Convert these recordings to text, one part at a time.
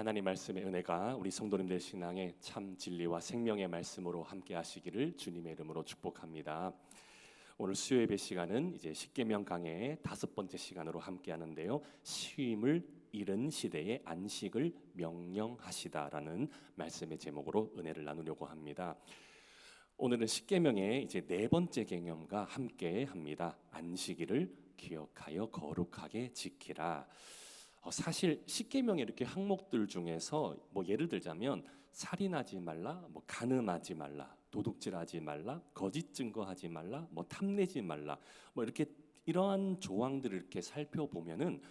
하나님 말씀의 은혜가 우리 성도님들 신앙의 참 진리와 생명의 말씀으로 함께 하시기를 주님의 이름으로 축복합니다. 오늘 수요 예배 시간은 이제 십계명 강해의 5번째 시간으로 함께 하는데요. 쉼을 잃은 시대에 안식을 명령하시다라는 말씀의 제목으로 은혜를 나누려고 합니다. 오늘은 십계명의 이제 4번째 계명과 함께 합니다. 안식일을 기억하여 거룩하게 지키라. 사실 십계명의 이렇게 항목들 중에서 뭐 예를 들자면 살인하지 말라, 뭐 간음하지 말라, 도둑질하지 말라, 거짓 증거하지 말라, 뭐 탐내지 말라, 뭐 이렇게 이러한 조항들을 이렇게 살펴보면은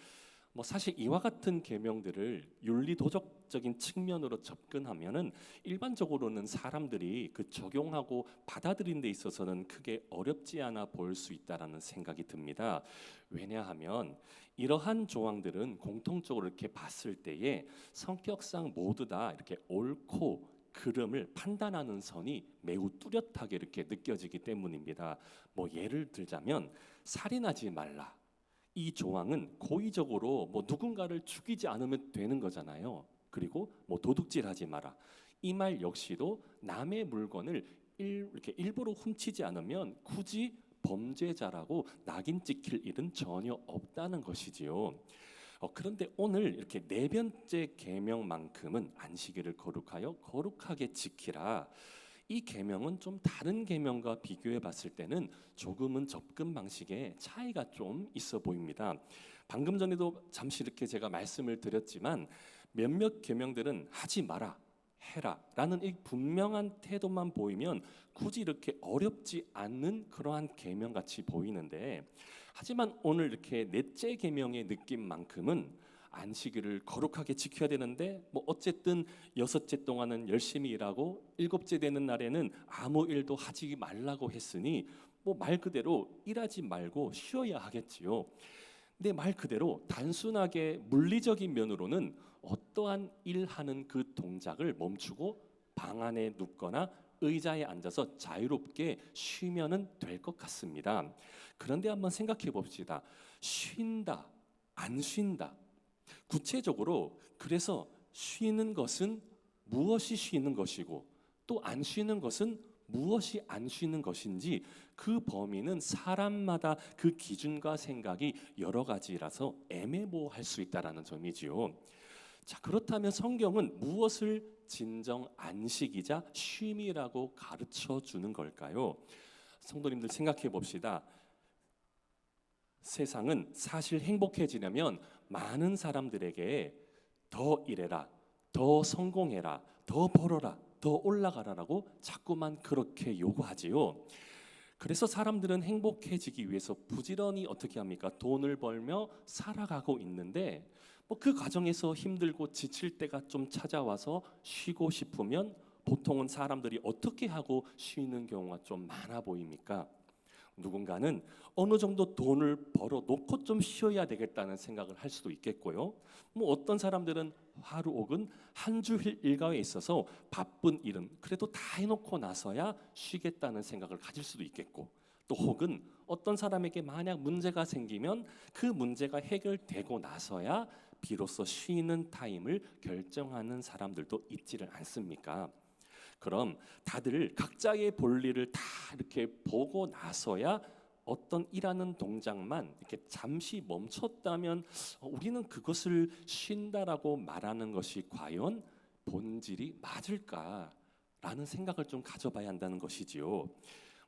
뭐 사실 이와 같은 계명들을 윤리 도덕적인 측면으로 접근하면은 일반적으로는 사람들이 그 적용하고 받아들이는 데 있어서는 크게 어렵지 않아 보일 수 있다라는 생각이 듭니다. 왜냐하면 이러한 조항들은 공통적으로 이렇게 봤을 때에 성격상 모두 다 이렇게 옳고 그름을 판단하는 선이 매우 뚜렷하게 이렇게 느껴지기 때문입니다. 뭐 예를 들자면 살인하지 말라. 이 조항은 고의적으로 뭐 누군가를 죽이지 않으면 되는 거잖아요. 그리고 뭐 도둑질하지 마라. 이 말 역시도 남의 물건을 이렇게 일부러 훔치지 않으면 굳이 범죄자라고 낙인 찍힐 일은 전혀 없다는 것이지요. 그런데 오늘 이렇게 4번째 계명만큼은 안식일을 거룩하여 거룩하게 지키라. 이 계명은 좀 다른 계명과 비교해 봤을 때는 조금은 접근 방식에 차이가 좀 있어 보입니다. 방금 전에도 잠시 이렇게 제가 말씀을 드렸지만 몇몇 계명들은 하지 마라, 해라 라는 이 분명한 태도만 보이면 굳이 이렇게 어렵지 않는 그러한 계명 같이 보이는데, 하지만 오늘 이렇게 4째 계명의 느낌만큼은 안식일을 거룩하게 지켜야 되는데 뭐 어쨌든 6째 동안은 열심히 일하고 7째 되는 날에는 아무 일도 하지 말라고 했으니 뭐 말 그대로 일하지 말고 쉬어야 하겠지요. 근데 말 그대로 단순하게 물리적인 면으로는 어떠한 일하는 그 동작을 멈추고 방 안에 눕거나 의자에 앉아서 자유롭게 쉬면은 될 것 같습니다. 그런데 한번 생각해 봅시다. 쉰다, 안 쉰다. 구체적으로 그래서 쉬는 것은 무엇이 쉬는 것이고 또 안 쉬는 것은 무엇이 안 쉬는 것인지 그 범위는 사람마다 그 기준과 생각이 여러 가지라서 애매모호할 수 있다라는 점이지요. 자, 그렇다면 성경은 무엇을 진정 안식이자 쉼이라고 가르쳐 주는 걸까요? 성도님들 생각해 봅시다. 세상은 사실 행복해지려면 많은 사람들에게 더 일해라, 더 성공해라, 더 벌어라, 더 올라가라라고 자꾸만 그렇게 요구하지요. 그래서 사람들은 행복해지기 위해서 부지런히 어떻게 합니까? 돈을 벌며 살아가고 있는데 뭐 그 과정에서 힘들고 지칠 때가 좀 찾아와서 쉬고 싶으면 보통은 사람들이 어떻게 하고 쉬는 경우가 좀 많아 보입니까? 누군가는 어느 정도 돈을 벌어 놓고 좀 쉬어야 되겠다는 생각을 할 수도 있겠고요. 뭐 어떤 사람들은 하루 혹은 한 주일 일과에 있어서 바쁜 일은 그래도 다 해놓고 나서야 쉬겠다는 생각을 가질 수도 있겠고, 또 혹은 어떤 사람에게 만약 문제가 생기면 그 문제가 해결되고 나서야 비로소 쉬는 타임을 결정하는 사람들도 있지를 않습니까? 그럼 다들 각자의 볼일을 다 이렇게 보고 나서야 어떤 일하는 동작만 이렇게 잠시 멈췄다면 우리는 그것을 쉰다라고 말하는 것이 과연 본질이 맞을까라는 생각을 좀 가져봐야 한다는 것이지요.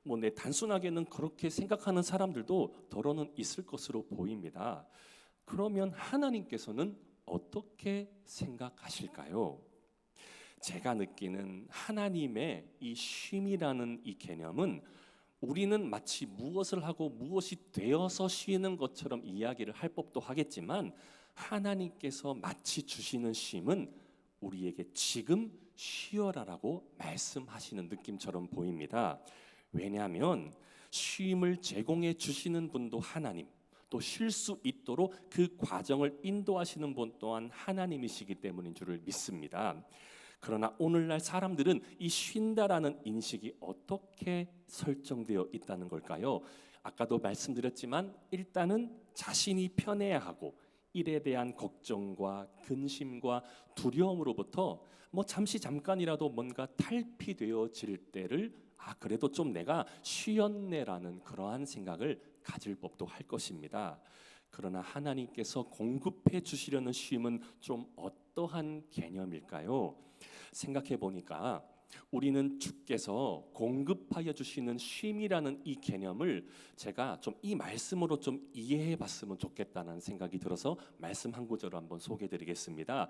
뭐 단순하게는 그렇게 생각하는 사람들도 더러는 있을 것으로 보입니다. 그러면 하나님께서는 어떻게 생각하실까요? 제가 느끼는 하나님의 이 쉼이라는 이 개념은 우리는 마치 무엇을 하고 무엇이 되어서 쉬는 것처럼 이야기를 할 법도 하겠지만, 하나님께서 마치 주시는 쉼은 우리에게 지금 쉬어라라고 말씀하시는 느낌처럼 보입니다. 왜냐하면 쉼을 제공해 주시는 분도 하나님, 또 쉴 수 있도록 그 과정을 인도하시는 분 또한 하나님이시기 때문인 줄을 믿습니다. 그러나 오늘날 사람들은 이 쉰다라는 인식이 어떻게 설정되어 있다는 걸까요? 아까도 말씀드렸지만 일단은 자신이 편해야 하고 일에 대한 걱정과 근심과 두려움으로부터 잠깐이라도 뭔가 탈피되어질 때를 그래도 좀 내가 쉬었네라는 그러한 생각을 가질 법도 할 것입니다. 그러나 하나님께서 공급해 주시려는 쉼은 좀 어떠한 개념일까요? 생각해 보니까 우리는 주께서 공급하여 주시는 쉼이라는 이 개념을 제가 좀 이 말씀으로 좀 이해해 봤으면 좋겠다는 생각이 들어서 말씀 한 구절을 한번 소개해 드리겠습니다.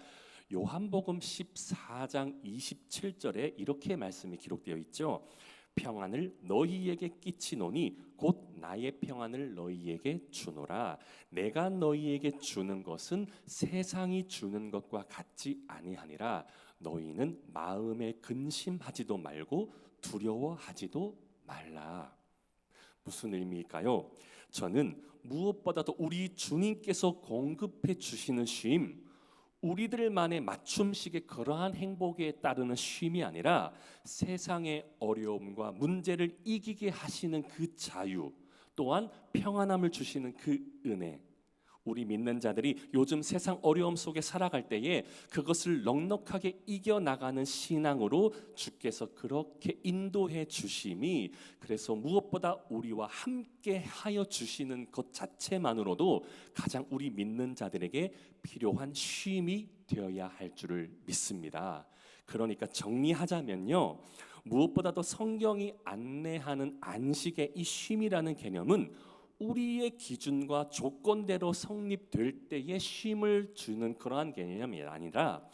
요한복음 14장 27절에 이렇게 말씀이 기록되어 있죠. 평안을 너희에게 끼치노니 곧 나의 평안을 너희에게 주노라. 내가 너희에게 주는 것은 세상이 주는 것과 같지 아니하니라. 너희는 마음에 근심하지도 말고 두려워하지도 말라. 무슨 의미일까요? 저는 무엇보다도 우리 주님께서 공급해 주시는 쉼, 우리들만의 맞춤식의 그러한 행복에 따르는 쉼이 아니라 세상의 어려움과 문제를 이기게 하시는 그 자유, 또한 평안함을 주시는 그 은혜, 우리 믿는 자들이 요즘 세상 어려움 속에 살아갈 때에 그것을 넉넉하게 이겨나가는 신앙으로 주께서 그렇게 인도해 주심이, 그래서 무엇보다 우리와 함께 하여 주시는 것 자체만으로도 가장 우리 믿는 자들에게 필요한 쉼이 되어야 할 줄을 믿습니다. 그러니까 정리하자면요, 무엇보다도 성경이 안내하는 안식의 이 쉼이라는 개념은 우리의 기준과 조건대로 성립될 때에 쉼을 주는 그러한 개념이 아니라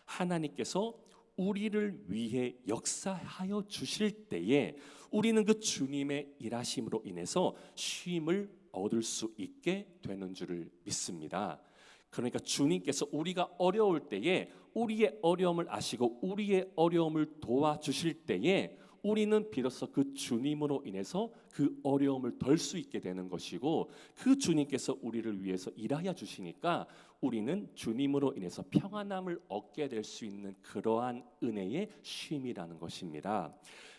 하나님께서 우리를 위해 역사하여 주실 때에 우리는 그 주님의 일하심으로 인해서 쉼을 얻을 수 있게 되는 줄을 믿습니다. 그러니까 주님께서 우리가 어려울 때에 우리의 어려움을 아시고 우리의 어려움을 도와주실 때에 우리는 비로소 그 주님으로 인해서 그 어려움을 덜 수 있게 되는 것이고, 그 주님께서 우리를 위해서 일하여 주시니까 우리는 주님으로 인해서 평안함을 얻게 될 수 있는 그러한 은혜의 쉼이라는 것입니다.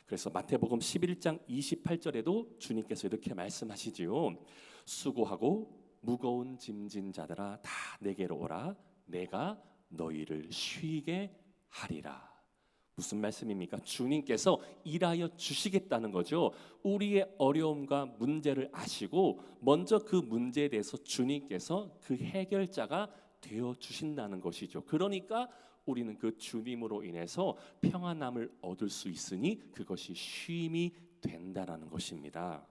그래서 마태복음 11장 28절에도 주님께서 이렇게 말씀하시지요. 수고하고 무거운 짐진 자들아 다 내게로 오라. 내가 너희를 쉬게 하리라. 무슨 말씀입니까? 주님께서 일하여 주시겠다는 거죠. 우리의 어려움과 문제를 아시고 먼저 그 문제에 대해서 주님께서 그 해결자가 되어 주신다는 것이죠. 그러니까 우리는 그 주님으로 인해서 평안함을 얻을 수 있으니 그것이 쉼이 된다라는 것입니다.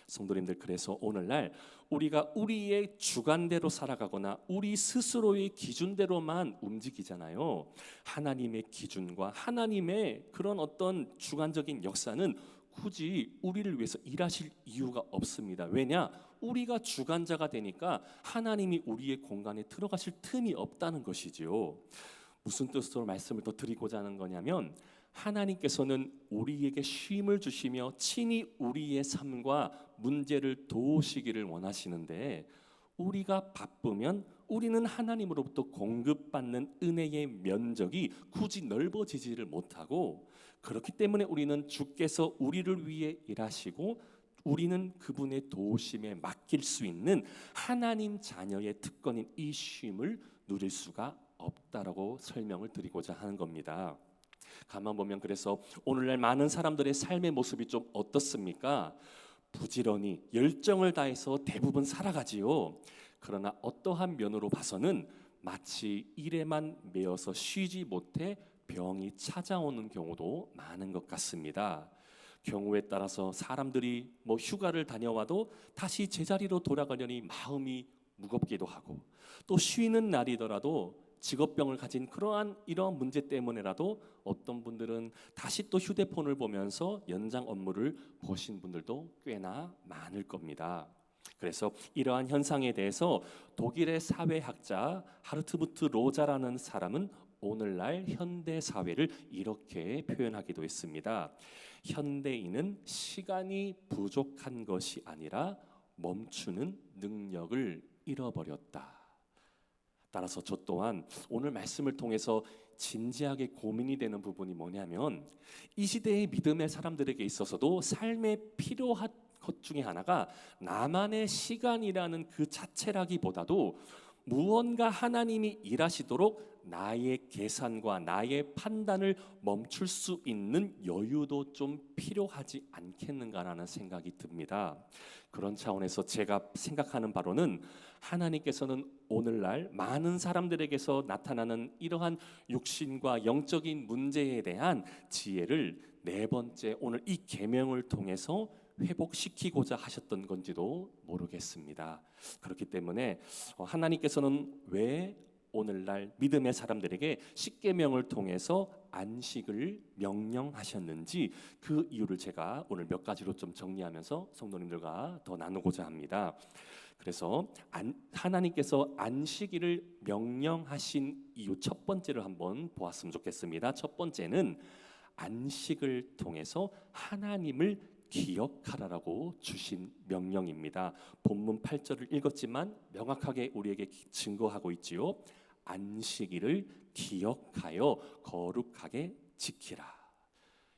성도님들, 그래서 오늘날 우리가 우리의 주관대로 살아가거나 우리 스스로의 기준대로만 움직이잖아요. 하나님의 기준과 하나님의 그런 어떤 주관적인 역사는 굳이 우리를 위해서 일하실 이유가 없습니다. 왜냐? 우리가 주관자가 되니까 하나님이 우리의 공간에 들어가실 틈이 없다는 것이지요. 무슨 뜻으로 말씀을 더 드리고자 하는 거냐면, 하나님께서는 우리에게 쉼을 주시며 친히 우리의 삶과 문제를 도우시기를 원하시는데, 우리가 바쁘면 우리는 하나님으로부터 공급받는 은혜의 면적이 굳이 넓어지지를 못하고, 그렇기 때문에 우리는 주께서 우리를 위해 일하시고 우리는 그분의 도우심에 맡길 수 있는 하나님 자녀의 특권인 이 쉼을 누릴 수가 없다라고 설명을 드리고자 하는 겁니다. 가만 보면 그래서 오늘날 많은 사람들의 삶의 모습이 좀 어떻습니까? 부지런히 열정을 다해서 대부분 살아가지요. 그러나 어떠한 면으로 봐서는 마치 일에만 매여서 쉬지 못해 병이 찾아오는 경우도 많은 것 같습니다. 경우에 따라서 사람들이 휴가를 다녀와도 다시 제자리로 돌아가려니 마음이 무겁기도 하고, 또 쉬는 날이더라도 직업병을 가진 이러한 문제 때문에라도 어떤 분들은 다시 또 휴대폰을 보면서 연장 업무를 보신 분들도 꽤나 많을 겁니다. 그래서 이러한 현상에 대해서 독일의 사회학자 하르트무트 로자라는 사람은 오늘날 현대 사회를 이렇게 표현하기도 했습니다. 현대인은 시간이 부족한 것이 아니라 멈추는 능력을 잃어버렸다. 따라서 저 또한 오늘 말씀을 통해서 진지하게 고민이 되는 부분이 뭐냐면, 이 시대의 믿음의 사람들에게 있어서도 삶에 필요한 것 중에 하나가 나만의 시간이라는 그 자체라기보다도 무언가 하나님이 일하시도록 나의 계산과 나의 판단을 멈출 수 있는 여유도 좀 필요하지 않겠는가라는 생각이 듭니다. 그런 차원에서 제가 생각하는 바로는 하나님께서는 오늘날 많은 사람들에게서 나타나는 이러한 육신과 영적인 문제에 대한 지혜를 네 번째 오늘 이 계명을 통해서 회복시키고자 하셨던 건지도 모르겠습니다. 그렇기 때문에 하나님께서는 왜 오늘날 믿음의 사람들에게 십계명을 통해서 안식을 명령하셨는지 그 이유를 제가 오늘 몇 가지로 좀 정리하면서 성도님들과 더 나누고자 합니다. 그래서 하나님께서 안식일을 명령하신 이유 첫 번째를 한번 보았으면 좋겠습니다. 첫 번째는 안식을 통해서 하나님을 기억하라라고 주신 명령입니다. 본문 8절을 읽었지만 명확하게 우리에게 증거하고 있지요. 안식일을 기억하여 거룩하게 지키라.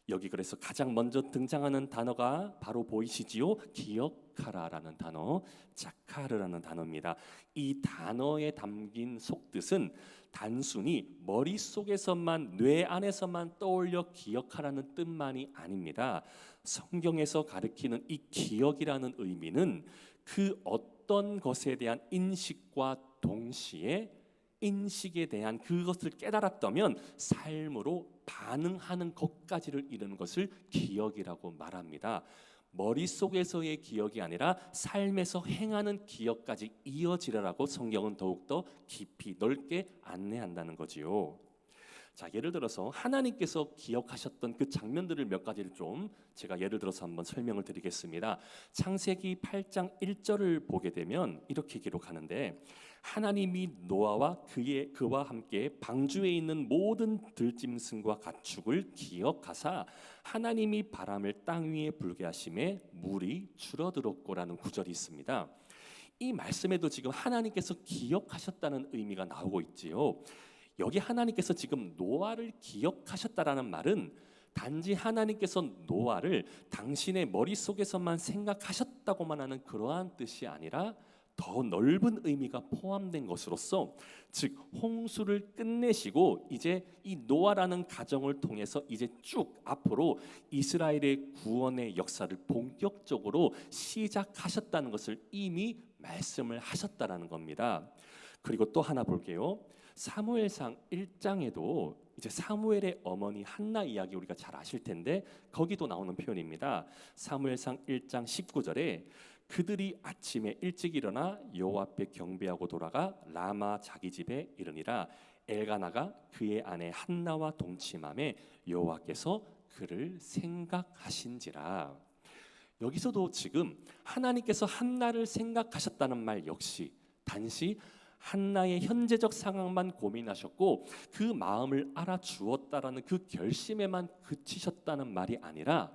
여기 그래서 가장 먼저 등장하는 단어가 바로 보이시지요? 기억하라라는 단어, 자카르라는 단어입니다. 이 단어에 담긴 속뜻은 단순히 머릿속에서만 뇌 안에서만 떠올려 기억하라는 뜻만이 아닙니다. 성경에서 가리키는 이 기억이라는 의미는 그 어떤 것에 대한 인식과 동시에 인식에 대한 그것을 깨달았다면 삶으로 반응하는 것까지를 이루는 것을 기억이라고 말합니다. 머릿속에서의 기억이 아니라 삶에서 행하는 기억까지 이어지라고 성경은 더욱더 깊이 넓게 안내한다는 거지요. 자, 예를 들어서 하나님께서 기억하셨던 그 장면들을 몇 가지를 좀 제가 예를 들어서 한번 설명을 드리겠습니다. 창세기 8장 1절을 보게 되면 이렇게 기록하는데 하나님이 노아와 그와 함께 방주에 있는 모든 들짐승과 가축을 기억하사 하나님이 바람을 땅 위에 불게 하심에 물이 줄어들었고라는 구절이 있습니다. 이 말씀에도 지금 하나님께서 기억하셨다는 의미가 나오고 있지요. 여기 하나님께서 지금 노아를 기억하셨다라는 말은 단지 하나님께서 노아를 당신의 머릿속에서만 생각하셨다고만 하는 그러한 뜻이 아니라 더 넓은 의미가 포함된 것으로서, 즉 홍수를 끝내시고 이제 이 노아라는 가정을 통해서 이제 쭉 앞으로 이스라엘의 구원의 역사를 본격적으로 시작하셨다는 것을 이미 말씀을 하셨다라는 겁니다. 그리고 또 하나 볼게요. 사무엘상 1장에도 이제 사무엘의 어머니 한나 이야기 우리가 잘 아실 텐데 거기도 나오는 표현입니다. 사무엘상 1장 19절에 그들이 아침에 일찍 일어나 여호와 앞에 경배하고 돌아가 라마 자기 집에 이르니라. 엘가나가 그의 아내 한나와 동침함에 여호와께서 그를 생각하신지라. 여기서도 지금 하나님께서 한나를 생각하셨다는 말 역시 단지 한나의 현재적 상황만 고민하셨고 그 마음을 알아주었다라는 그 결심에만 그치셨다는 말이 아니라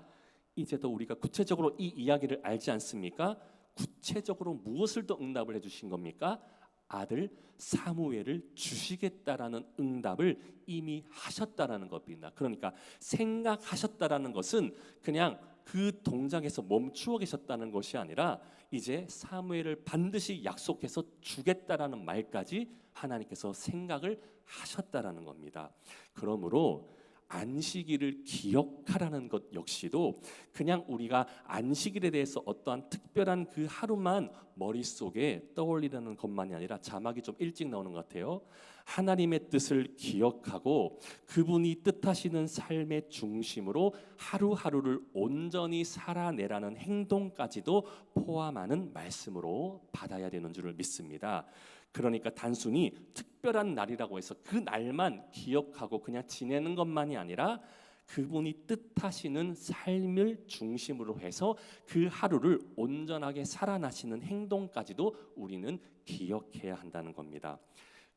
이제도 우리가 구체적으로 이 이야기를 알지 않습니까? 구체적으로 무엇을 더 응답을 해주신 겁니까? 아들 사무엘을 주시겠다라는 응답을 이미 하셨다라는 겁니다. 그러니까 생각하셨다라는 것은 그냥 그 동작에서 멈추어 계셨다는 것이 아니라 이제 사무엘을 반드시 약속해서 주겠다라는 말까지 하나님께서 생각을 하셨다라는 겁니다. 그러므로 안식일을 기억하라는 것 역시도 그냥 우리가 안식일에 대해서 어떠한 특별한 그 하루만 머릿속에 떠올리는 것만이 아니라 자막이 좀 일찍 나오는 것 같아요. 하나님의 뜻을 기억하고 그분이 뜻하시는 삶의 중심으로 하루하루를 온전히 살아내라는 행동까지도 포함하는 말씀으로 받아야 되는 줄을 믿습니다. 그러니까 단순히 특별한 날이라고 해서 그 날만 기억하고 그냥 지내는 것만이 아니라 그분이 뜻하시는 삶을 중심으로 해서 그 하루를 온전하게 살아나시는 행동까지도 우리는 기억해야 한다는 겁니다.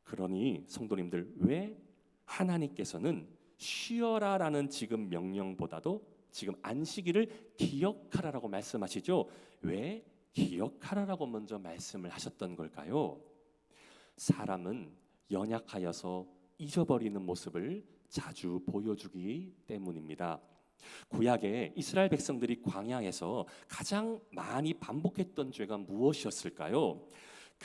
그러니 성도님들, 왜 하나님께서는 쉬어라라는 지금 명령보다도 지금 안식일을 기억하라라고 말씀하시죠? 왜 기억하라라고 먼저 말씀을 하셨던 걸까요? 사람은 연약하여서 잊어버리는 모습을 자주 보여주기 때문입니다. 구약의 이스라엘 백성들이 광야에서 가장 많이 반복했던 죄가 무엇이었을까요?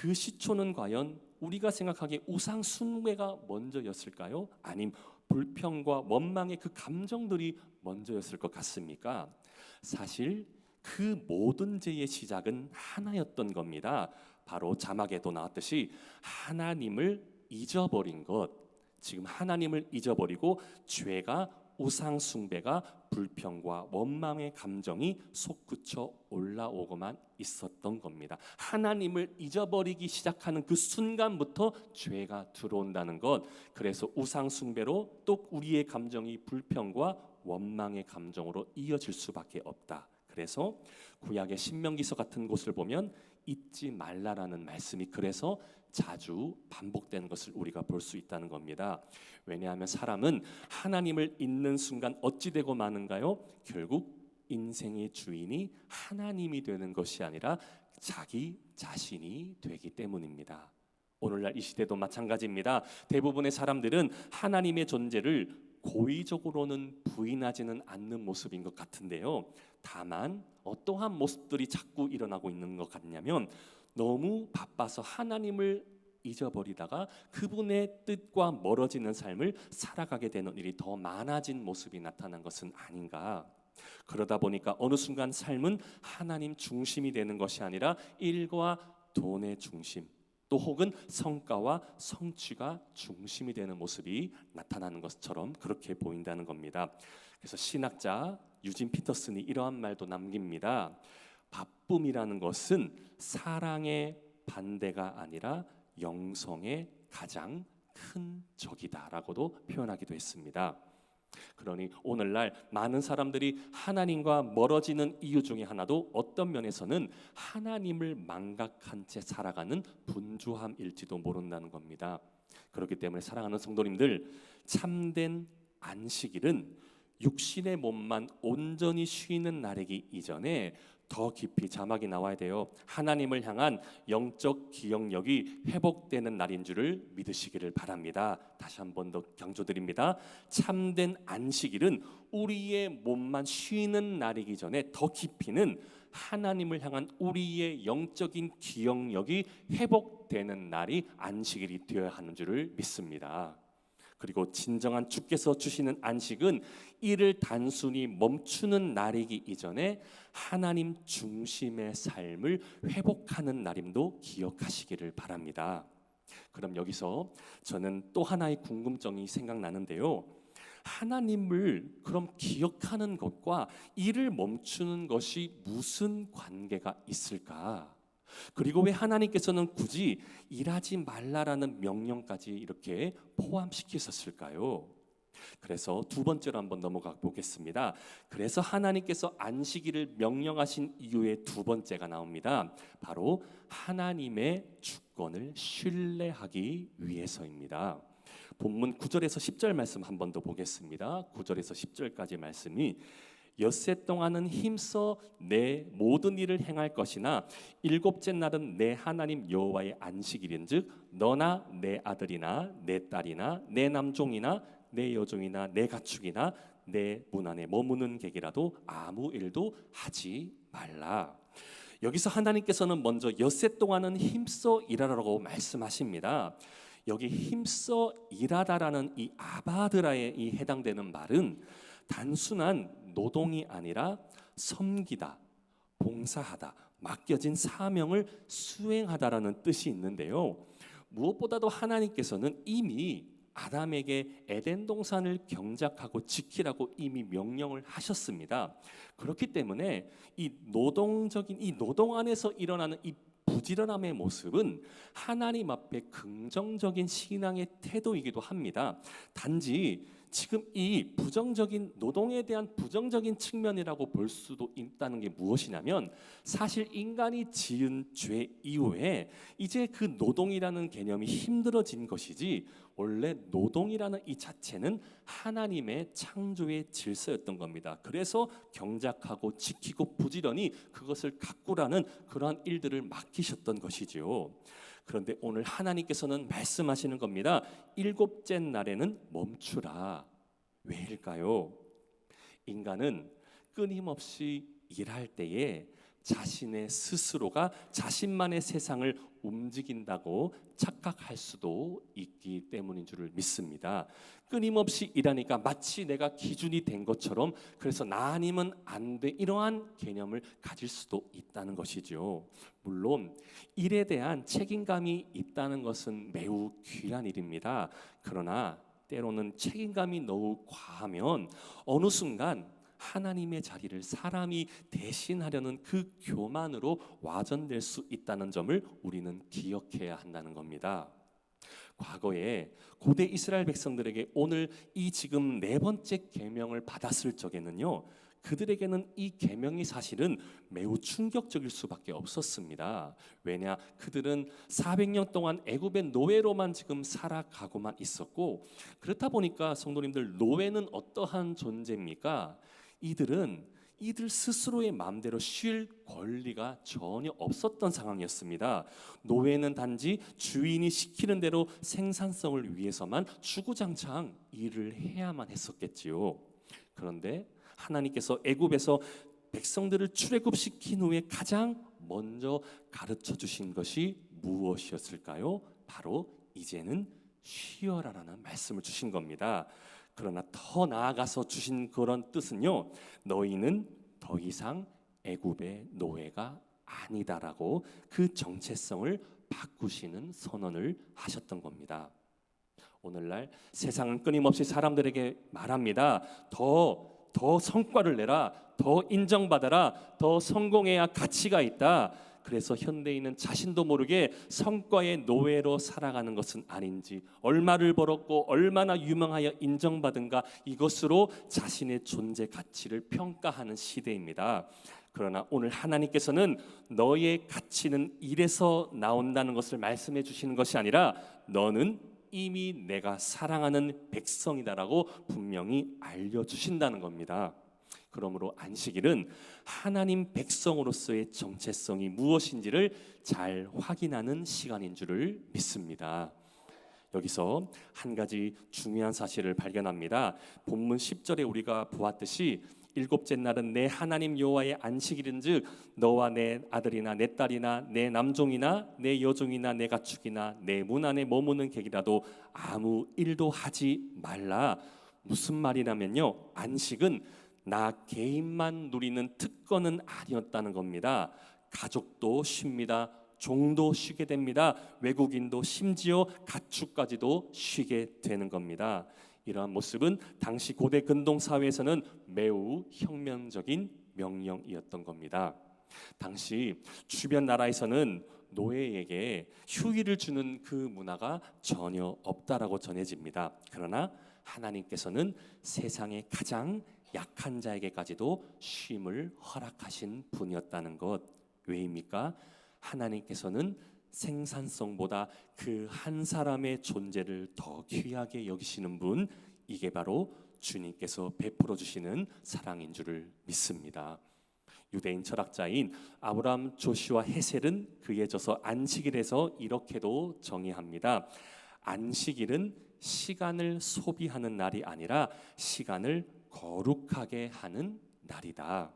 그 시초는 과연 우리가 생각하기에 우상 숭배가 먼저였을까요? 아님 불평과 원망의 그 감정들이 먼저였을 것 같습니까? 사실 그 모든 죄의 시작은 하나였던 겁니다. 바로 자막에도 나왔듯이 하나님을 잊어버린 것. 지금 하나님을 잊어버리고 죄가 우상 숭배가 불평과 원망의 감정이 솟구쳐 올라오고만 있었던 겁니다. 하나님을 잊어버리기 시작하는 그 순간부터 죄가 들어온다는 것. 그래서 우상 숭배로 또 우리의 감정이 불평과 원망의 감정으로 이어질 수밖에 없다. 그래서 구약의 신명기서 같은 곳을 보면 잊지 말라라는 말씀이 그래서 자주 반복되는 것을 우리가 볼 수 있다는 겁니다. 왜냐하면 사람은 하나님을 잊는 순간 어찌 되고 마는가요? 결국 인생의 주인이 하나님이 되는 것이 아니라 자기 자신이 되기 때문입니다. 오늘날 이 시대도 마찬가지입니다. 대부분의 사람들은 하나님의 존재를 고의적으로는 부인하지는 않는 모습인 것 같은데요. 다만 어떠한 모습들이 자꾸 일어나고 있는 것 같냐면 너무 바빠서 하나님을 잊어버리다가 그분의 뜻과 멀어지는 삶을 살아가게 되는 일이 더 많아진 모습이 나타난 것은 아닌가. 그러다 보니까 어느 순간 삶은 하나님 중심이 되는 것이 아니라 일과 돈의 중심, 또 혹은 성과와 성취가 중심이 되는 모습이 나타나는 것처럼 그렇게 보인다는 겁니다. 그래서 신학자 유진 피터슨이 이러한 말도 남깁니다. 바쁨이라는 것은 사랑의 반대가 아니라 영성의 가장 큰 적이다라고도 표현하기도 했습니다. 그러니 오늘날 많은 사람들이 하나님과 멀어지는 이유 중에 하나도 어떤 면에서는 하나님을 망각한 채 살아가는 분주함일지도 모른다는 겁니다. 그렇기 때문에 사랑하는 성도님들, 참된 안식일은 육신의 몸만 온전히 쉬는 날이기 이전에 더 깊이 자막이 나와야 돼요. 하나님을 향한 영적 기억력이 회복되는 날인 줄을 믿으시기를 바랍니다. 다시 한 번 더 강조드립니다. 참된 안식일은 우리의 몸만 쉬는 날이기 전에 더 깊이는 하나님을 향한 우리의 영적인 기억력이 회복되는 날이 안식일이 되어야 하는 줄을 믿습니다. 그리고 진정한 주께서 주시는 안식은 이를 단순히 멈추는 날이기 이전에 하나님 중심의 삶을 회복하는 날임도 기억하시기를 바랍니다. 그럼 여기서 저는 또 하나의 궁금증이 생각나는데요. 하나님을 그럼 기억하는 것과 이를 멈추는 것이 무슨 관계가 있을까? 그리고 왜 하나님께서는 굳이 일하지 말라라는 명령까지 이렇게 포함시키셨을까요? 그래서 두 번째로 한번 넘어가 보겠습니다. 그래서 하나님께서 안식일을 명령하신 이유의 두 번째가 나옵니다. 바로 하나님의 주권을 신뢰하기 위해서입니다. 본문 9절에서 10절 말씀 한 번 더 보겠습니다. 9절에서 10절까지 말씀이 엿새 동안은 힘써 내 모든 일을 행할 것이나 일곱째 날은 내 하나님 여호와의 안식일인즉 너나 내 아들이나 내 딸이나 내 남종이나 내 여종이나 내 가축이나 내 문 안에 머무는 객이라도 아무 일도 하지 말라. 여기서 하나님께서는 먼저 엿새 동안은 힘써 일하라고 말씀하십니다. 여기 힘써 일하다라는 이 아바드라에 해당되는 말은 단순한 노동이 아니라 섬기다, 봉사하다, 맡겨진 사명을 수행하다라는 뜻이 있는데요. 무엇보다도 하나님께서는 이미 아담에게 에덴 동산을 경작하고 지키라고 이미 명령을 하셨습니다. 그렇기 때문에 이 노동 안에서 일어나는 이 부지런함의 모습은 하나님 앞에 긍정적인 신앙의 태도이기도 합니다. 단지 지금 이 부정적인 노동에 대한 부정적인 측면이라고 볼 수도 있다는 게 무엇이냐면 사실 인간이 지은 죄 이후에 이제 그 노동이라는 개념이 힘들어진 것이지 원래 노동이라는 이 자체는 하나님의 창조의 질서였던 겁니다. 그래서 경작하고 지키고 부지런히 그것을 가꾸라는 그러한 일들을 맡기셨던 것이지요. 그런데 오늘 하나님께서는 말씀하시는 겁니다. 일곱째 날에는 멈추라. 왜일까요? 인간은 끊임없이 일할 때에 자신의 스스로가 자신만의 세상을 움직인다고 착각할 수도 있기 때문인 줄을 믿습니다. 끊임없이 일하니까 마치 내가 기준이 된 것처럼, 그래서 나 아니면 안 돼, 이러한 개념을 가질 수도 있다는 것이죠. 물론 일에 대한 책임감이 있다는 것은 매우 귀한 일입니다. 그러나 때로는 책임감이 너무 과하면 어느 순간 하나님의 자리를 사람이 대신하려는 그 교만으로 와전될 수 있다는 점을 우리는 기억해야 한다는 겁니다. 과거에 고대 이스라엘 백성들에게 오늘 이 지금 네 번째 계명을 받았을 적에는요, 그들에게는 이 계명이 사실은 매우 충격적일 수밖에 없었습니다. 왜냐, 그들은 400년 동안 애굽의 노예로만 지금 살아가고만 있었고, 그렇다 보니까 성도님들, 노예는 어떠한 존재입니까? 이들 스스로의 마음대로 쉴 권리가 전혀 없었던 상황이었습니다. 노예는 단지 주인이 시키는 대로 생산성을 위해서만 주구장창 일을 해야만 했었겠지요. 그런데 하나님께서 애굽에서 백성들을 출애굽시킨 후에 가장 먼저 가르쳐 주신 것이 무엇이었을까요? 바로 이제는 쉬어라라는 말씀을 주신 겁니다. 그러나 더 나아가서 주신 그런 뜻은요, 너희는 더 이상 애굽의 노예가 아니다라고 그 정체성을 바꾸시는 선언을 하셨던 겁니다. 오늘날 세상은 끊임없이 사람들에게 말합니다. 더 성과를 내라, 더 인정받아라, 더 성공해야 가치가 있다. 그래서 현대인은 자신도 모르게 성과의 노예로 살아가는 것은 아닌지, 얼마를 벌었고 얼마나 유명하여 인정받은가, 이것으로 자신의 존재 가치를 평가하는 시대입니다. 그러나 오늘 하나님께서는 너의 가치는 일에서 나온다는 것을 말씀해 주시는 것이 아니라, 너는 이미 내가 사랑하는 백성이다라고 분명히 알려주신다는 겁니다. 그러므로 안식일은 하나님 백성으로서의 정체성이 무엇인지를 잘 확인하는 시간인 줄을 믿습니다. 여기서 한 가지 중요한 사실을 발견합니다. 본문 10절에 우리가 보았듯이 일곱째 날은 내 하나님 여호와의 안식일인즉 너와 내 아들이나 내 딸이나 내 남종이나 내 여종이나 내 가축이나 내 문 안에 머무는 객이라도 아무 일도 하지 말라. 무슨 말이냐면요, 안식은 나 개인만 누리는 특권은 아니었다는 겁니다. 가족도 쉽니다. 종도 쉬게 됩니다. 외국인도, 심지어 가축까지도 쉬게 되는 겁니다. 이러한 모습은 당시 고대 근동 사회에서는 매우 혁명적인 명령이었던 겁니다. 당시 주변 나라에서는 노예에게 휴일을 주는 그 문화가 전혀 없다라고 전해집니다. 그러나 하나님께서는 세상의 가장 약한 자에게까지도 쉼을 허락하신 분이었다는 것. 왜입니까? 하나님께서는 생산성보다 그 한 사람의 존재를 더 귀하게 여기시는 분, 이게 바로 주님께서 베풀어 주시는 사랑인 줄을 믿습니다. 유대인 철학자인 아브라함 조슈아 헤셀은 그에 져서 안식일에서 이렇게도 정의합니다. 안식일은 시간을 소비하는 날이 아니라 시간을 거룩하게 하는 날이다.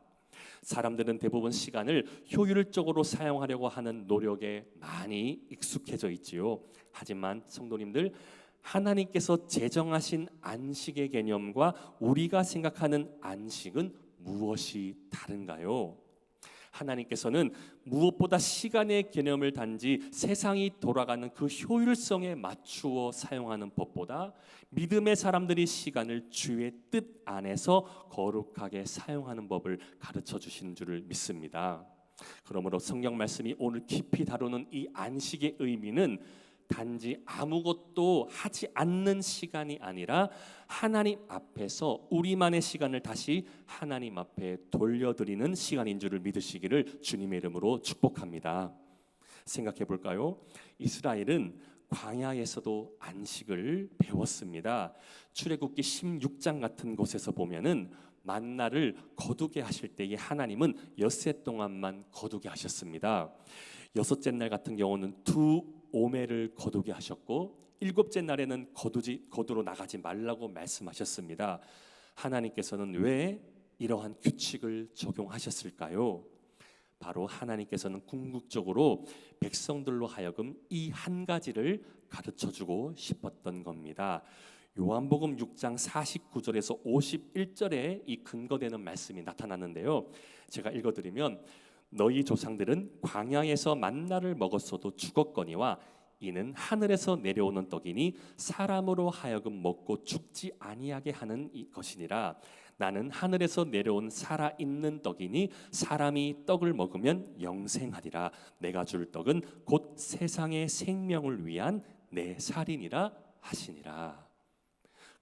사람들은 대부분 시간을 효율적으로 사용하려고 하는 노력에 많이 익숙해져 있지요. 하지만 성도님들, 하나님께서 제정하신 안식의 개념과 우리가 생각하는 안식은 무엇이 다른가요? 하나님께서는 무엇보다 시간의 개념을 단지 세상이 돌아가는 그 효율성에 맞추어 사용하는 법보다 믿음의 사람들이 시간을 주의 뜻 안에서 거룩하게 사용하는 법을 가르쳐 주시는 줄을 믿습니다. 그러므로 성경 말씀이 오늘 깊이 다루는 이 안식의 의미는 단지 아무것도 하지 않는 시간이 아니라 하나님 앞에서 우리만의 시간을 다시 하나님 앞에 돌려드리는 시간인 줄을 믿으시기를 주님의 이름으로 축복합니다. 생각해 볼까요? 이스라엘은 광야에서도 안식을 배웠습니다. 출애굽기 16장 같은 곳에서 보면은 만나를 거두게 하실 때에 하나님은 엿새 동안만 거두게 하셨습니다. 여섯째 날 같은 경우는 두 오매를 거두게 하셨고, 일곱째 날에는 거두로 나가지 말라고 말씀하셨습니다. 하나님께서는 왜 이러한 규칙을 적용하셨을까요? 바로 하나님께서는 궁극적으로 백성들로 하여금 이 한 가지를 가르쳐주고 싶었던 겁니다. 요한복음 6장 49절에서 51절에 이 근거되는 말씀이 나타났는데요. 제가 읽어드리면 너희 조상들은 광야에서 만나를 먹었어도 죽었거니와 이는 하늘에서 내려오는 떡이니 사람으로 하여금 먹고 죽지 아니하게 하는 것이니라. 나는 하늘에서 내려온 살아있는 떡이니 사람이 떡을 먹으면 영생하리라. 내가 줄 떡은 곧 세상의 생명을 위한 내 살이니라 하시니라.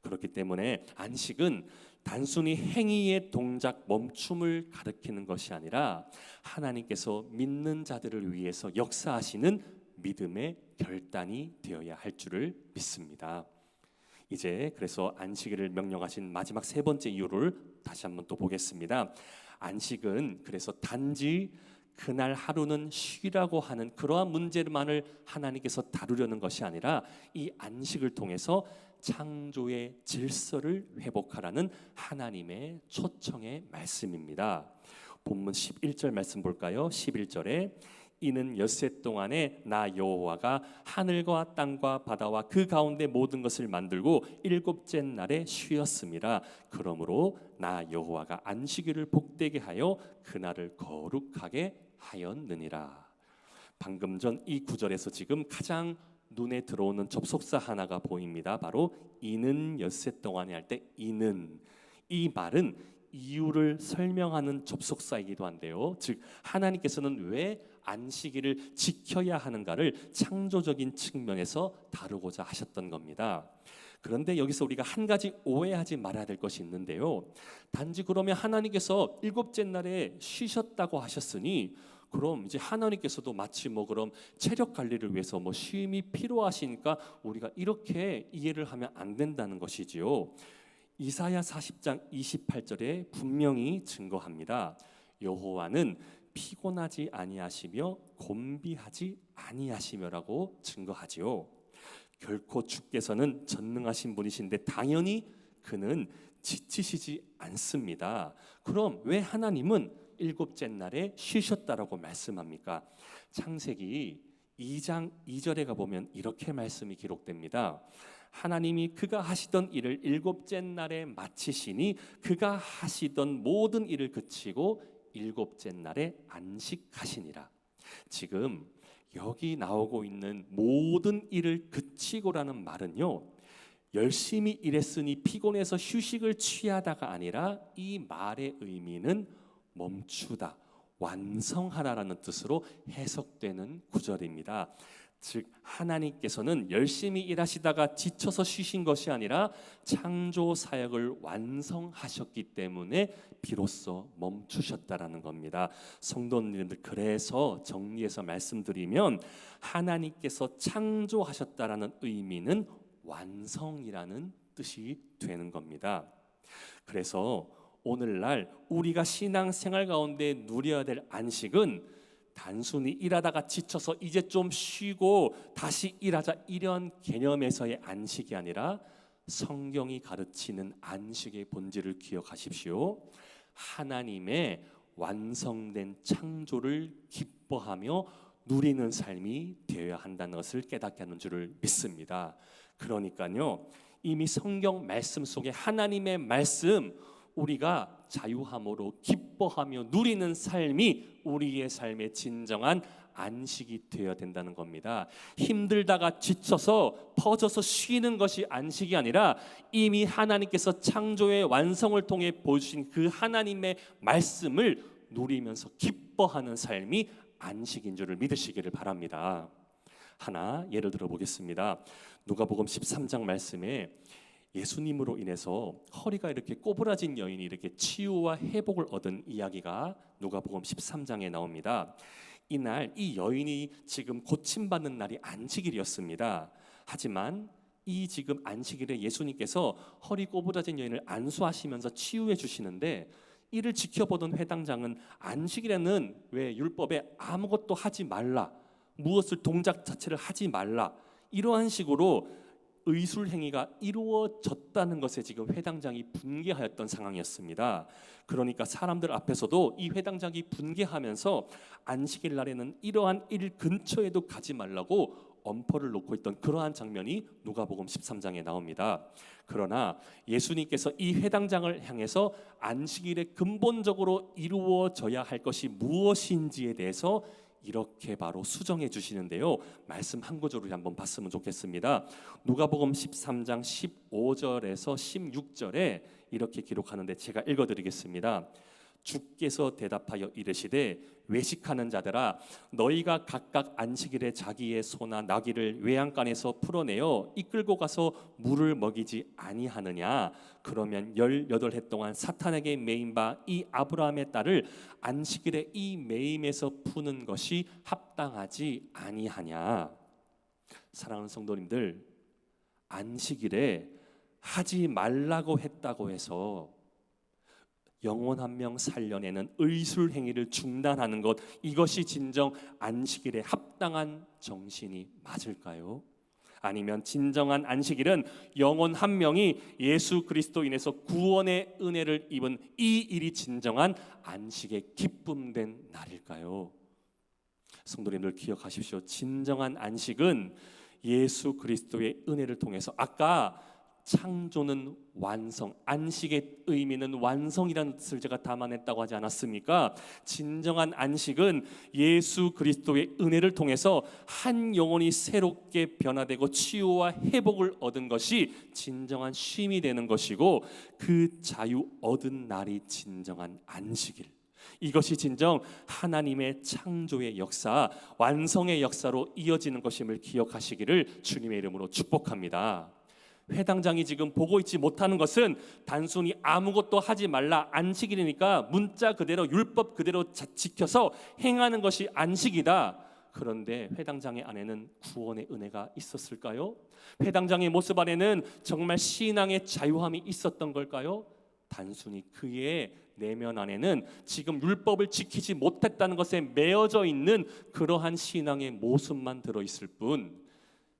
그렇기 때문에 안식은 단순히 행위의 동작 멈춤을 가리키는 것이 아니라 하나님께서 믿는 자들을 위해서 역사하시는 믿음의 결단이 되어야 할 줄을 믿습니다. 이제 그래서 안식일을 명령하신 마지막 세 번째 이유를 다시 한번 또 보겠습니다. 안식은 그래서 단지 그날 하루는 쉬라고 하는 그러한 문제만을 하나님께서 다루려는 것이 아니라 이 안식을 통해서 창조의 질서를 회복하라는 하나님의 초청의 말씀입니다. 본문 11절 말씀 볼까요? 11절에 이는 엿새 동안에 나 여호와가 하늘과 땅과 바다와 그 가운데 모든 것을 만들고 일곱째 날에 쉬었습니다. 그러므로 나 여호와가 안식일을 복되게 하여 그날을 거룩하게 하였느니라. 방금 전 이 구절에서 지금 가장 눈에 들어오는 접속사 하나가 보입니다. 바로 이는 엿새 동안에 할 때 이는, 이 말은 이유를 설명하는 접속사이기도 한데요. 즉 하나님께서는 왜 안식일을 지켜야 하는가를 창조적인 측면에서 다루고자 하셨던 겁니다. 그런데 여기서 우리가 한 가지 오해하지 말아야 될 것이 있는데요. 단지 그러면 하나님께서 일곱째 날에 쉬셨다고 하셨으니 그럼 이제 하나님께서도 마치 그럼 체력 관리를 위해서 쉼이 필요하시니까 우리가 이렇게 이해를 하면 안 된다는 것이지요. 이사야 40장 28절에 분명히 증거합니다. 여호와는 피곤하지 아니하시며 곤비하지 아니하시며라고 증거하지요. 결코 주께서는 전능하신 분이신데 당연히 그는 지치시지 않습니다. 그럼 왜 하나님은 일곱째 날에 쉬셨다라고 말씀합니까? 창세기 2장 2절에 가보면 이렇게 말씀이 기록됩니다. 하나님이 그가 하시던 일을 일곱째 날에 마치시니 그가 하시던 모든 일을 그치고 일곱째 날에 안식하시니라. 지금 여기 나오고 있는 모든 일을 그치고라는 말은요, 열심히 일했으니 피곤해서 휴식을 취하다가 아니라 이 말의 의미는 멈추다, 완성하라라는 뜻으로 해석되는 구절입니다. 즉 하나님께서는 열심히 일하시다가 지쳐서 쉬신 것이 아니라 창조 사역을 완성하셨기 때문에 비로소 멈추셨다라는 겁니다. 성도님들, 그래서 정리해서 말씀드리면 하나님께서 창조하셨다라는 의미는 완성이라는 뜻이 되는 겁니다. 그래서 오늘날 우리가 신앙생활 가운데 누려야 될 안식은 단순히 일하다가 지쳐서 이제 좀 쉬고 다시 일하자 이런 개념에서의 안식이 아니라 성경이 가르치는 안식의 본질을 기억하십시오. 하나님의 완성된 창조를 기뻐하며 누리는 삶이 되어야 한다는 것을 깨닫게 하는 줄을 믿습니다. 그러니까요, 이미 성경 말씀 속에 하나님의 말씀, 우리가 자유함으로 기뻐하며 누리는 삶이 우리의 삶의 진정한 안식이 되어야 된다는 겁니다. 힘들다가 지쳐서 퍼져서 쉬는 것이 안식이 아니라 이미 하나님께서 창조의 완성을 통해 보여주신 그 하나님의 말씀을 누리면서 기뻐하는 삶이 안식인 줄을 믿으시기를 바랍니다. 하나 예를 들어 보겠습니다. 누가복음 13장 말씀에 예수님으로 인해서 허리가 이렇게 꼬부라진 여인이 이렇게 치유와 회복을 얻은 이야기가 누가복음 13장에 나옵니다. 이날 이 여인이 지금 고침받는 날이 안식일이었습니다. 하지만 이 지금 안식일에 예수님께서 허리 꼬부라진 여인을 안수하시면서 치유해 주시는데 이를 지켜보던 회당장은 안식일에는 왜 율법에 아무것도 하지 말라, 무엇을 동작 자체를 하지 말라, 이러한 식으로 의술 행위가 이루어졌다는 것에 지금 회당장이 분개하였던 상황이었습니다. 그러니까 사람들 앞에서도 이 회당장이 분개하면서 안식일 날에는 이러한 일 근처에도 가지 말라고 엄포를 놓고 있던 그러한 장면이 누가복음 13장에 나옵니다. 그러나 예수님께서 이 회당장을 향해서 안식일에 근본적으로 이루어져야 할 것이 무엇인지에 대해서 이렇게 바로 수정해 주시는데요. 말씀 한 구절을 한번 봤으면 좋겠습니다. 누가복음 13장 15절에서 16절에 이렇게 기록하는데 제가 읽어드리겠습니다. 주께서 대답하여 이르시되 외식하는 자들아 너희가 각각 안식일에 자기의 소나 나귀를 외양간에서 풀어내어 이끌고 가서 물을 먹이지 아니하느냐. 그러면 18해 동안 사탄에게 매인 바 이 아브라함의 딸을 안식일에 이 매임에서 푸는 것이 합당하지 아니하냐. 사랑하는 성도님들, 안식일에 하지 말라고 했다고 해서 영혼 한 명 살려내는 의술 행위를 중단하는 것, 이것이 진정 안식일에 합당한 정신이 맞을까요? 아니면 진정한 안식일은 영혼 한 명이 예수 그리스도 인해서 구원의 은혜를 입은 이 일이 진정한 안식의 기쁨된 날일까요? 성도님들 기억하십시오. 진정한 안식은 예수 그리스도의 은혜를 통해서, 아까 창조는 완성, 안식의 의미는 완성이라는 뜻을 제가 담아냈다고 하지 않았습니까? 진정한 안식은 예수 그리스도의 은혜를 통해서 한 영혼이 새롭게 변화되고 치유와 회복을 얻은 것이 진정한 쉼이 되는 것이고, 그 자유 얻은 날이 진정한 안식일, 이것이 진정 하나님의 창조의 역사, 완성의 역사로 이어지는 것임을 기억하시기를 주님의 이름으로 축복합니다. 회당장이 지금 보고 있지 못하는 것은 단순히 아무것도 하지 말라, 안식일이니까 문자 그대로 율법 그대로 지켜서 행하는 것이 안식이다. 그런데 회당장의 안에는 구원의 은혜가 있었을까요? 회당장의 모습 안에는 정말 신앙의 자유함이 있었던 걸까요? 단순히 그의 내면 안에는 지금 율법을 지키지 못했다는 것에 매어져 있는 그러한 신앙의 모습만 들어있을 뿐,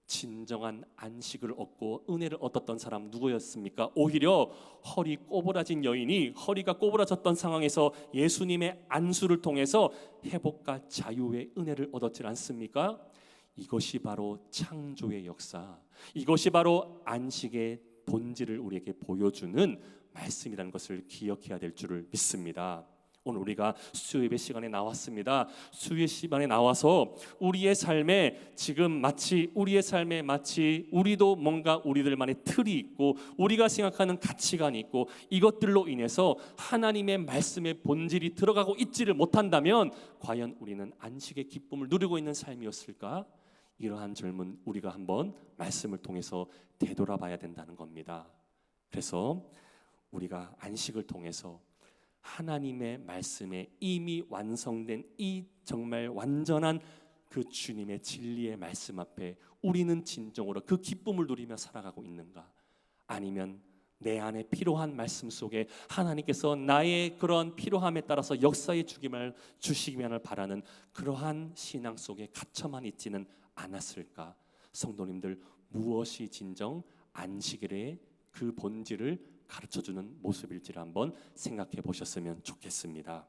진정한 안식을 얻고 은혜를 얻었던 사람 누구였습니까? 오히려 허리 꼬부라진 여인이 허리가 꼬부라졌던 상황에서 예수님의 안수를 통해서 회복과 자유의 은혜를 얻었지 않습니까? 이것이 바로 창조의 역사, 이것이 바로 안식의 본질을 우리에게 보여주는 말씀이라는 것을 기억해야 될 줄을 믿습니다. 오늘 우리가 수요예배 시간에 나왔습니다. 수요예 시간에 나와서 우리의 삶에 지금 마치 우리도 뭔가 우리들만의 틀이 있고 우리가 생각하는 가치관이 있고 이것들로 인해서 하나님의 말씀의 본질이 들어가고 있지를 못한다면 과연 우리는 안식의 기쁨을 누리고 있는 삶이었을까? 이러한 젊은 우리가 한번 말씀을 통해서 되돌아봐야 된다는 겁니다. 그래서 우리가 안식을 통해서 하나님의 말씀에 이미 완성된 이 정말 완전한 그 주님의 진리의 말씀 앞에 우리는 진정으로 그 기쁨을 누리며 살아가고 있는가? 아니면 내 안에 필요한 말씀 속에 하나님께서 나의 그러한 필요함에 따라서 역사해 주시기만을 바라는 그러한 신앙 속에 갇혀만 있지는 않았을까? 성도님들, 무엇이 진정 안식일의 그 본질을 가르쳐주는 모습일지를 한번 생각해 보셨으면 좋겠습니다.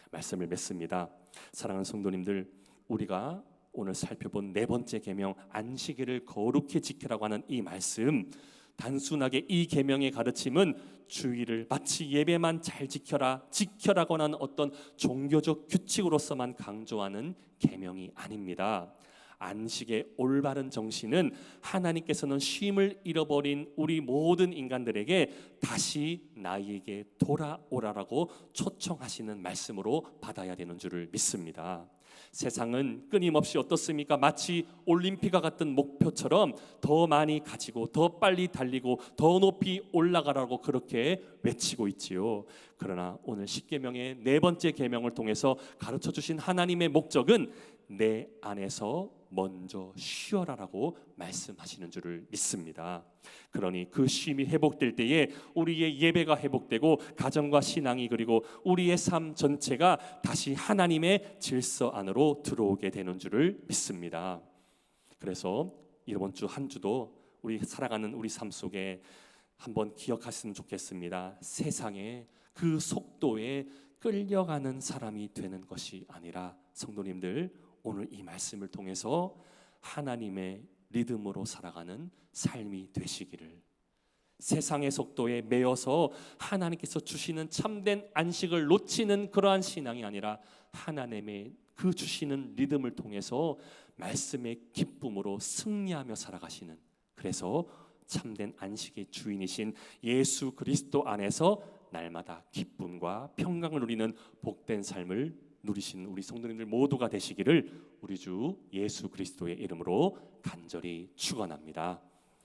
말씀을 맺습니다. 사랑하는 성도님들, 우리가 오늘 살펴본 네 번째 계명, 안식일을 거룩히 지키라고 하는 이 말씀, 단순하게 이 계명의 가르침은 주의를 마치 예배만 잘 지켜라고 하는 어떤 종교적 규칙으로서만 강조하는 계명이 아닙니다. 안식의 올바른 정신은 하나님께서는 쉼을 잃어버린 우리 모든 인간들에게 다시 나에게 돌아오라라고 초청하시는 말씀으로 받아야 되는 줄을 믿습니다. 세상은 끊임없이 어떻습니까? 마치 올림픽과 같은 목표처럼 더 많이 가지고 더 빨리 달리고 더 높이 올라가라고 그렇게 외치고 있지요. 그러나 오늘 십계명의 네 번째 계명을 통해서 가르쳐 주신 하나님의 목적은 내 안에서 먼저 쉬어라라고 말씀하시는 줄을 믿습니다. 그러니 그 쉼이 회복될 때에 우리의 예배가 회복되고 가정과 신앙이 그리고 우리의 삶 전체가 다시 하나님의 질서 안으로 들어오게 되는 줄을 믿습니다. 그래서 이번 주 한 주도 우리 살아가는 우리 삶 속에 한번 기억하시면 좋겠습니다. 세상에 그 속도에 끌려가는 사람이 되는 것이 아니라 성도님들, 오늘 이 말씀을 통해서 하나님의 리듬으로 살아가는 삶이 되시기를, 세상의 속도에 매여서 하나님께서 주시는 참된 안식을 놓치는 그러한 신앙이 아니라 하나님의 그 주시는 리듬을 통해서 말씀의 기쁨으로 승리하며 살아가시는, 그래서 참된 안식의 주인이신 예수 그리스도 안에서 날마다 기쁨과 평강을 누리는 복된 삶을 누리시는 우리 성도님들 모두가 되시기를 우리 주 예수 그리스도의 이름으로 간절히 축원합니다.